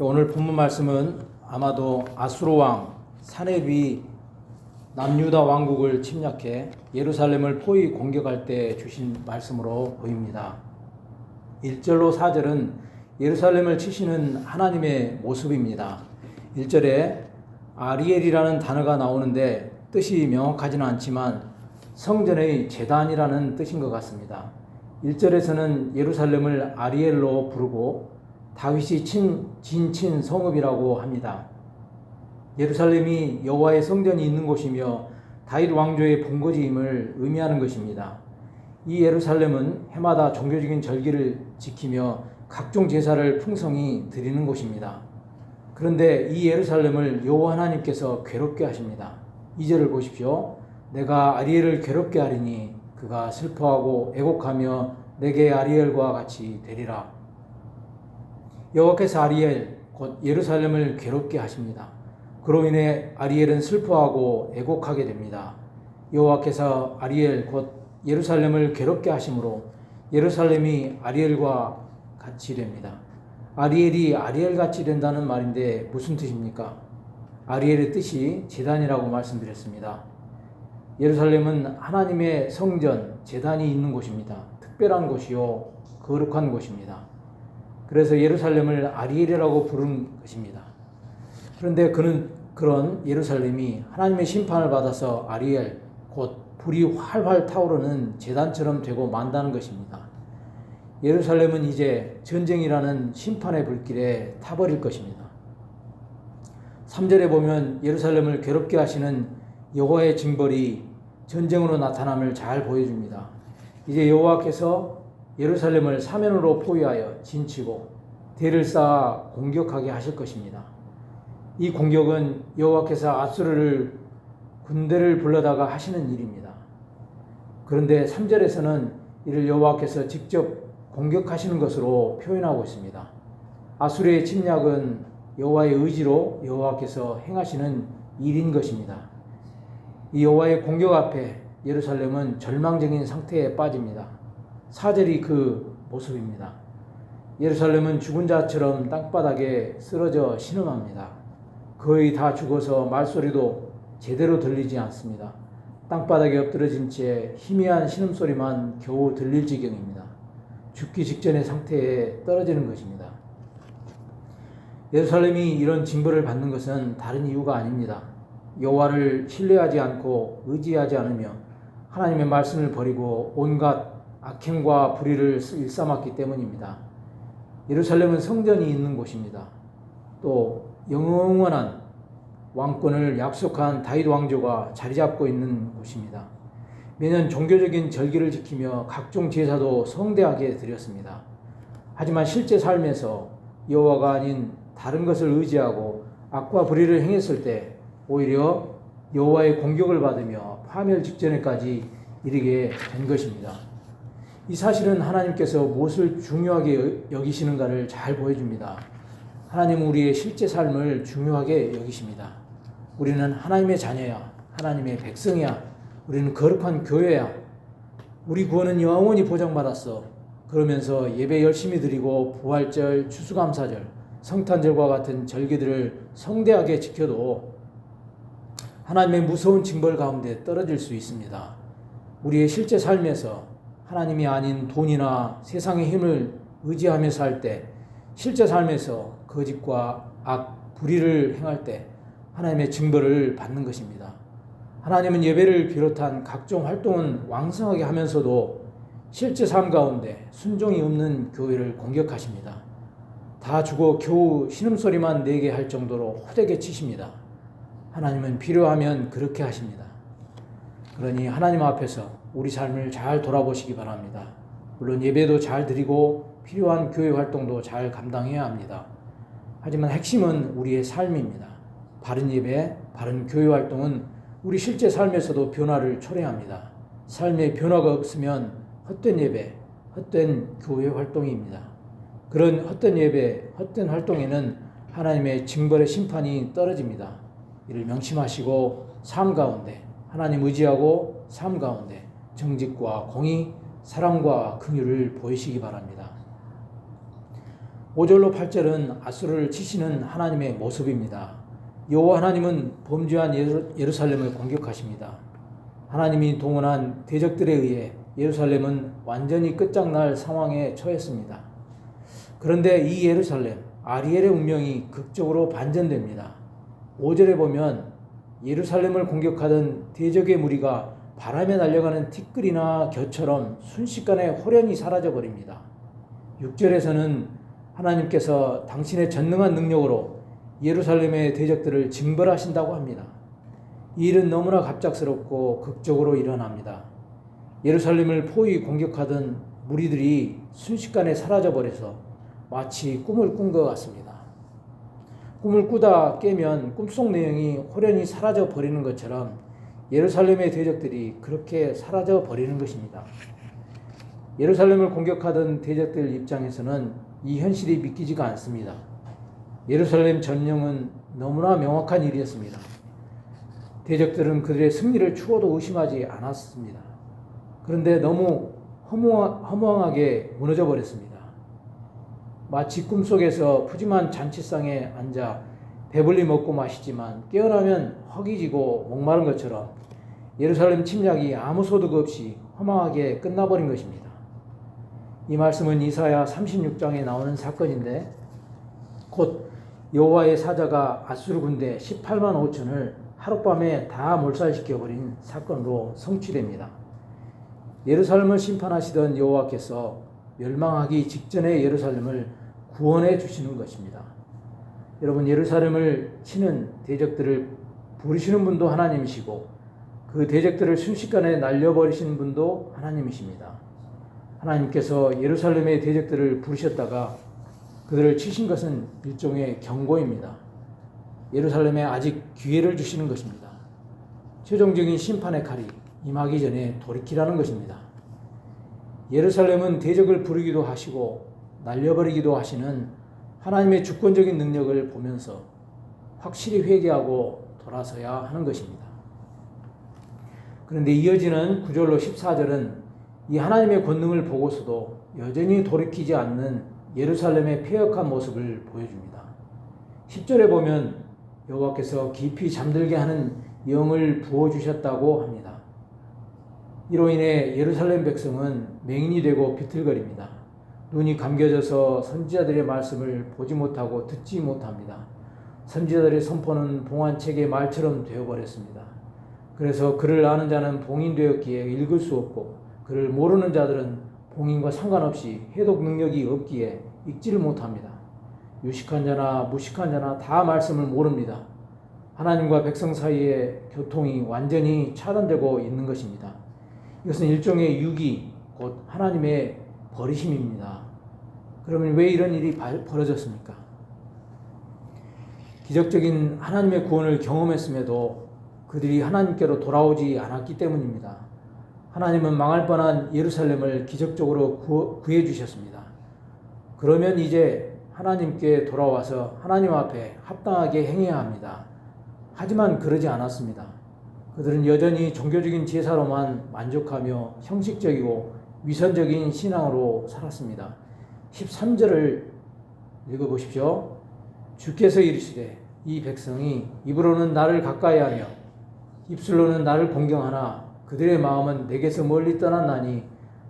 오늘 본문 말씀은 아마도 아수르 왕 사네비 남유다 왕국을 침략해 예루살렘을 포위 공격할 때 주신 말씀으로 보입니다. 1절로 4절은 예루살렘을 치시는 하나님의 모습입니다. 1절에 아리엘이라는 단어가 나오는데 뜻이 명확하지는 않지만 성전의 제단이라는 뜻인 것 같습니다. 1절에서는 예루살렘을 아리엘로 부르고 다윗이 진친 성읍이라고 합니다. 예루살렘이 여호와의 성전이 있는 곳이며 다윗 왕조의 본거지임을 의미하는 것입니다. 이 예루살렘은 해마다 종교적인 절기를 지키며 각종 제사를 풍성히 드리는 곳입니다. 그런데 이 예루살렘을 여호와 하나님께서 괴롭게 하십니다. 2절을 보십시오. 내가 아리엘을 괴롭게 하리니 그가 슬퍼하고 애곡하며 내게 아리엘과 같이 되리라. 여호와께서 아리엘 곧 예루살렘을 괴롭게 하십니다. 그로 인해 아리엘은 슬퍼하고 애곡하게 됩니다. 여호와께서 아리엘 곧 예루살렘을 괴롭게 하심으로 예루살렘이 아리엘과 같이 됩니다. 아리엘이 아리엘같이 된다는 말인데 무슨 뜻입니까? 아리엘의 뜻이 제단이라고 말씀드렸습니다. 예루살렘은 하나님의 성전, 제단이 있는 곳입니다. 특별한 곳이요, 거룩한 곳입니다. 그래서 예루살렘을 아리엘이라고 부른 것입니다. 그런데 그런 예루살렘이 하나님의 심판을 받아서 아리엘, 곧 불이 활활 타오르는 제단처럼 되고 만다는 것입니다. 예루살렘은 이제 전쟁이라는 심판의 불길에 타버릴 것입니다. 3절에 보면 예루살렘을 괴롭게 하시는 여호와의 징벌이 전쟁으로 나타남을 잘 보여줍니다. 이제 여호와께서 예루살렘을 사면으로 포위하여 진치고 대를 쌓아 공격하게 하실 것입니다. 이 공격은 여호와께서 아수르를 군대를 불러다가 하시는 일입니다. 그런데 3절에서는 이를 여호와께서 직접 공격하시는 것으로 표현하고 있습니다. 아수르의 침략은 여호와의 의지로 여호와께서 행하시는 일인 것입니다. 이 여호와의 공격 앞에 예루살렘은 절망적인 상태에 빠집니다. 4절이 그 모습입니다. 예루살렘은 죽은 자처럼 땅바닥에 쓰러져 신음합니다. 거의 다 죽어서 말소리도 제대로 들리지 않습니다. 땅바닥에 엎드러진 채 희미한 신음소리만 겨우 들릴 지경입니다. 죽기 직전의 상태에 떨어지는 것입니다. 예루살렘이 이런 징벌을 받는 것은 다른 이유가 아닙니다. 여호와를 신뢰하지 않고 의지하지 않으며 하나님의 말씀을 버리고 온갖 악행과 불의를 일삼았기 때문입니다. 예루살렘은 성전이 있는 곳입니다. 또 영원한 왕권을 약속한 다윗 왕조가 자리 잡고 있는 곳입니다. 매년 종교적인 절기를 지키며 각종 제사도 성대하게 드렸습니다. 하지만 실제 삶에서 여호와가 아닌 다른 것을 의지하고 악과 불의를 행했을 때 오히려 여호와의 공격을 받으며 파멸 직전에까지 이르게 된 것입니다. 이 사실은 하나님께서 무엇을 중요하게 여기시는가를 잘 보여줍니다. 하나님은 우리의 실제 삶을 중요하게 여기십니다. 우리는 하나님의 자녀야, 하나님의 백성이야, 우리는 거룩한 교회야, 우리 구원은 영원히 보장받았어. 그러면서 예배 열심히 드리고 부활절, 추수감사절, 성탄절과 같은 절기들을 성대하게 지켜도 하나님의 무서운 징벌 가운데 떨어질 수 있습니다. 우리의 실제 삶에서 하나님이 아닌 돈이나 세상의 힘을 의지하며 살 때, 실제 삶에서 거짓과 악, 불의를 행할 때 하나님의 징벌을 받는 것입니다. 하나님은 예배를 비롯한 각종 활동은 왕성하게 하면서도 실제 삶 가운데 순종이 없는 교회를 공격하십니다. 다 죽어 겨우 신음소리만 내게 할 정도로 호되게 치십니다. 하나님은 필요하면 그렇게 하십니다. 그러니 하나님 앞에서 우리 삶을 잘 돌아보시기 바랍니다. 물론 예배도 잘 드리고 필요한 교회 활동도 잘 감당해야 합니다. 하지만 핵심은 우리의 삶입니다. 바른 예배, 바른 교회 활동은 우리 실제 삶에서도 변화를 초래합니다. 삶에 변화가 없으면 헛된 예배, 헛된 교회 활동입니다. 그런 헛된 예배, 헛된 활동에는 하나님의 징벌의 심판이 떨어집니다. 이를 명심하시고 삶 가운데 하나님 의지하고 삶 가운데 정직과 공의, 사랑과 긍휼을 보이시기 바랍니다. 5절로 8절은 앗수르를 치시는 하나님의 모습입니다. 여호와 하나님은 범죄한 예루살렘을 공격하십니다. 하나님이 동원한 대적들에 의해 예루살렘은 완전히 끝장날 상황에 처했습니다. 그런데 이 예루살렘, 아리엘의 운명이 극적으로 반전됩니다. 5절에 보면 예루살렘을 공격하던 대적의 무리가 바람에 날려가는 티끌이나 겨처럼 순식간에 호련히 사라져버립니다. 6절에서는 하나님께서 당신의 전능한 능력으로 예루살렘의 대적들을 징벌하신다고 합니다. 이 일은 너무나 갑작스럽고 극적으로 일어납니다. 예루살렘을 포위 공격하던 무리들이 순식간에 사라져버려서 마치 꿈을 꾼 것 같습니다. 꿈을 꾸다 깨면 꿈속 내용이 호련히 사라져 버리는 것처럼 예루살렘의 대적들이 그렇게 사라져 버리는 것입니다. 예루살렘을 공격하던 대적들 입장에서는 이 현실이 믿기지가 않습니다. 예루살렘 점령은 너무나 명확한 일이었습니다. 대적들은 그들의 승리를 추호도 의심하지 않았습니다. 그런데 너무 허무하게 무너져 버렸습니다. 마치 꿈속에서 푸짐한 잔치상에 앉아 배불리 먹고 마시지만 깨어나면 허기지고 목마른 것처럼 예루살렘 침략이 아무 소득 없이 허망하게 끝나버린 것입니다. 이 말씀은 이사야 36장에 나오는 사건인데 곧 여호와의 사자가 앗수르 군대 18만 5천을 하룻밤에 다 몰살시켜버린 사건으로 성취됩니다. 예루살렘을 심판하시던 여호와께서 멸망하기 직전에 예루살렘을 구원해 주시는 것입니다. 여러분, 예루살렘을 치는 대적들을 부르시는 분도 하나님이시고 그 대적들을 순식간에 날려버리시는 분도 하나님이십니다. 하나님께서 예루살렘의 대적들을 부르셨다가 그들을 치신 것은 일종의 경고입니다. 예루살렘에 아직 기회를 주시는 것입니다. 최종적인 심판의 칼이 임하기 전에 돌이키라는 것입니다. 예루살렘은 대적을 부르기도 하시고 날려버리기도 하시는 하나님의 주권적인 능력을 보면서 확실히 회개하고 돌아서야 하는 것입니다. 그런데 이어지는 9절로 14절은 이 하나님의 권능을 보고서도 여전히 돌이키지 않는 예루살렘의 패역한 모습을 보여줍니다. 10절에 보면 여호와께서 깊이 잠들게 하는 영을 부어주셨다고 합니다. 이로 인해 예루살렘 백성은 맹인이 되고 비틀거립니다. 눈이 감겨져서 선지자들의 말씀을 보지 못하고 듣지 못합니다. 선지자들의 선포는 봉안책의 말처럼 되어버렸습니다. 그래서 글을 아는 자는 봉인되었기에 읽을 수 없고 그를 모르는 자들은 봉인과 상관없이 해독 능력이 없기에 읽지를 못합니다. 유식한 자나 무식한 자나 다 말씀을 모릅니다. 하나님과 백성 사이의 교통이 완전히 차단되고 있는 것입니다. 이것은 일종의 유기, 곧 하나님의 버리심입니다. 그러면 왜 이런 일이 벌어졌습니까? 기적적인 하나님의 구원을 경험했음에도 그들이 하나님께로 돌아오지 않았기 때문입니다. 하나님은 망할 뻔한 예루살렘을 기적적으로 구해 주셨습니다. 그러면 이제 하나님께 돌아와서 하나님 앞에 합당하게 행해야 합니다. 하지만 그러지 않았습니다. 그들은 여전히 종교적인 제사로만 만족하며 형식적이고 위선적인 신앙으로 살았습니다. 13절을 읽어보십시오. 주께서 이르시되 이 백성이 입으로는 나를 가까이하며 입술로는 나를 공경하나 그들의 마음은 내게서 멀리 떠났나니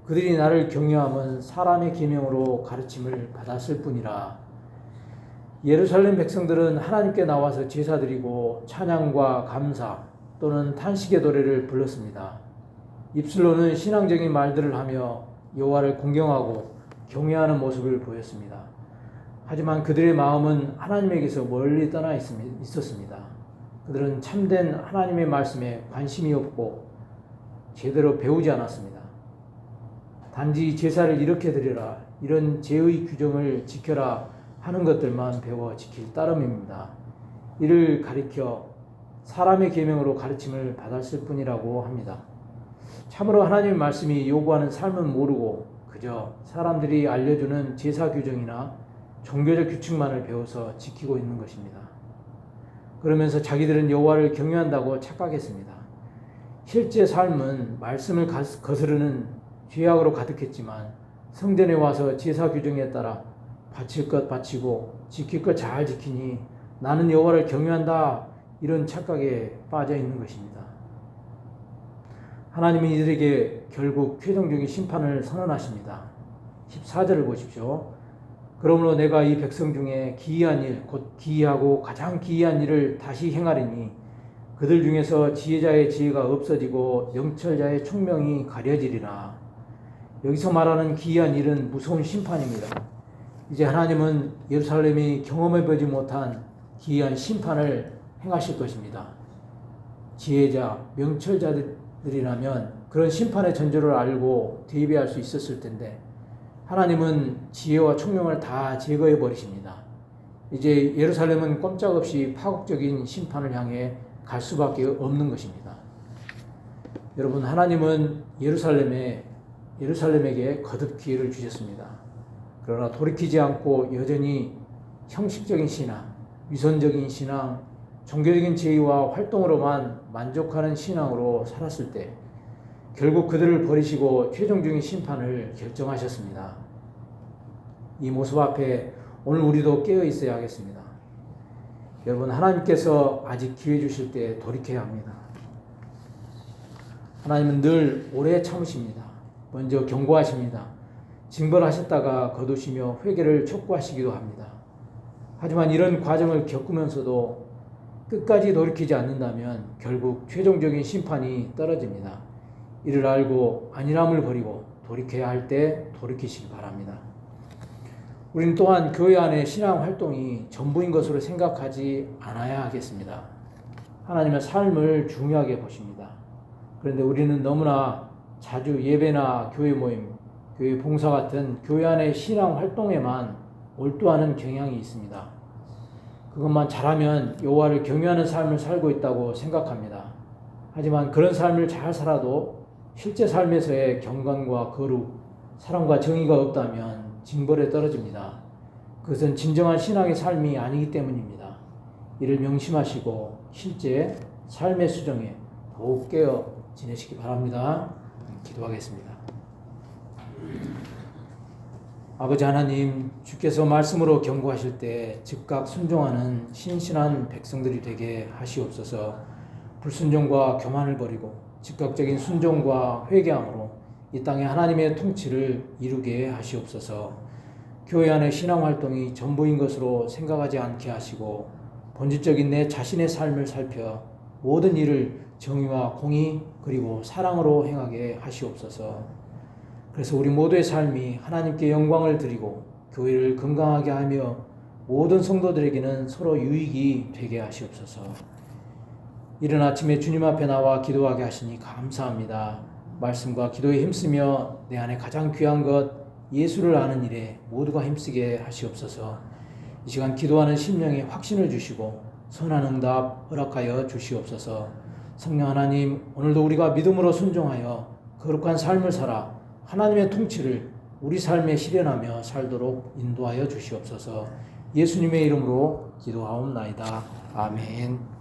그들이 나를 경외함은 사람의 계명으로 가르침을 받았을 뿐이라. 예루살렘 백성들은 하나님께 나와서 제사드리고 찬양과 감사 또는 탄식의 노래를 불렀습니다. 입술로는 신앙적인 말들을 하며 여호와를 공경하고 경외하는 모습을 보였습니다. 하지만 그들의 마음은 하나님에게서 멀리 떠나 있었습니다. 그들은 참된 하나님의 말씀에 관심이 없고 제대로 배우지 않았습니다. 단지 제사를 이렇게 드려라, 이런 제의 규정을 지켜라 하는 것들만 배워 지킬 따름입니다. 이를 가리켜 사람의 계명으로 가르침을 받았을 뿐이라고 합니다. 참으로 하나님의 말씀이 요구하는 삶은 모르고 그저 사람들이 알려주는 제사 규정이나 종교적 규칙만을 배워서 지키고 있는 것입니다. 그러면서 자기들은 여호와를 경외한다고 착각했습니다. 실제 삶은 말씀을 거스르는 죄악으로 가득했지만 성전에 와서 제사 규정에 따라 바칠 것 바치고 지킬 것 잘 지키니 나는 여호와를 경외한다, 이런 착각에 빠져 있는 것입니다. 하나님은 이들에게 결국 최종적인 심판을 선언하십니다. 14절을 보십시오. 그러므로 내가 이 백성 중에 기이한 일, 곧 기이하고 가장 기이한 일을 다시 행하리니 그들 중에서 지혜자의 지혜가 없어지고 명철자의 총명이 가려지리라. 여기서 말하는 기이한 일은 무서운 심판입니다. 이제 하나님은 예루살렘이 경험해보지 못한 기이한 심판을 행하실 것입니다. 지혜자, 명철자들이라면 그런 심판의 전조를 알고 대비할 수 있었을 텐데 하나님은 지혜와 총명을 다 제거해 버리십니다. 이제 예루살렘은 꼼짝없이 파국적인 심판을 향해 갈 수밖에 없는 것입니다. 여러분, 하나님은 예루살렘에게 거듭 기회를 주셨습니다. 그러나 돌이키지 않고 여전히 형식적인 신앙, 위선적인 신앙, 종교적인 제의와 활동으로만 만족하는 신앙으로 살았을 때 결국 그들을 버리시고 최종적인 심판을 결정하셨습니다. 이 모습 앞에 오늘 우리도 깨어 있어야 하겠습니다. 여러분, 하나님께서 아직 기회 주실 때 돌이켜야 합니다. 하나님은 늘 오래 참으십니다. 먼저 경고하십니다. 징벌하셨다가 거두시며 회개를 촉구하시기도 합니다. 하지만 이런 과정을 겪으면서도 끝까지 돌이키지 않는다면 결국 최종적인 심판이 떨어집니다. 이를 알고 안일함을 버리고 돌이켜야 할 때 돌이키시기 바랍니다. 우리는 또한 교회 안의 신앙 활동이 전부인 것으로 생각하지 않아야 하겠습니다. 하나님은 삶을 중요하게 보십니다. 그런데 우리는 너무나 자주 예배나 교회 모임, 교회 봉사 같은 교회 안의 신앙 활동에만 몰두하는 경향이 있습니다. 그것만 잘하면 여호와를 경외하는 삶을 살고 있다고 생각합니다. 하지만 그런 삶을 잘 살아도 실제 삶에서의 경건과 거룩, 사랑과 정의가 없다면 징벌에 떨어집니다. 그것은 진정한 신앙의 삶이 아니기 때문입니다. 이를 명심하시고 실제 삶의 수정에 더욱 깨어 지내시기 바랍니다. 기도하겠습니다. 아버지 하나님, 주께서 말씀으로 경고하실 때 즉각 순종하는 신실한 백성들이 되게 하시옵소서. 불순종과 교만을 버리고 즉각적인 순종과 회개함으로 이 땅에 하나님의 통치를 이루게 하시옵소서. 교회 안의 신앙활동이 전부인 것으로 생각하지 않게 하시고 본질적인 내 자신의 삶을 살펴 모든 일을 정의와 공의 그리고 사랑으로 행하게 하시옵소서. 그래서 우리 모두의 삶이 하나님께 영광을 드리고 교회를 건강하게 하며 모든 성도들에게는 서로 유익이 되게 하시옵소서. 이른 아침에 주님 앞에 나와 기도하게 하시니 감사합니다. 말씀과 기도에 힘쓰며 내 안에 가장 귀한 것 예수를 아는 일에 모두가 힘쓰게 하시옵소서. 이 시간 기도하는 심령에 확신을 주시고 선한 응답 허락하여 주시옵소서. 성령 하나님, 오늘도 우리가 믿음으로 순종하여 거룩한 삶을 살아 하나님의 통치를 우리 삶에 실현하며 살도록 인도하여 주시옵소서. 예수님의 이름으로 기도하옵나이다. 아멘.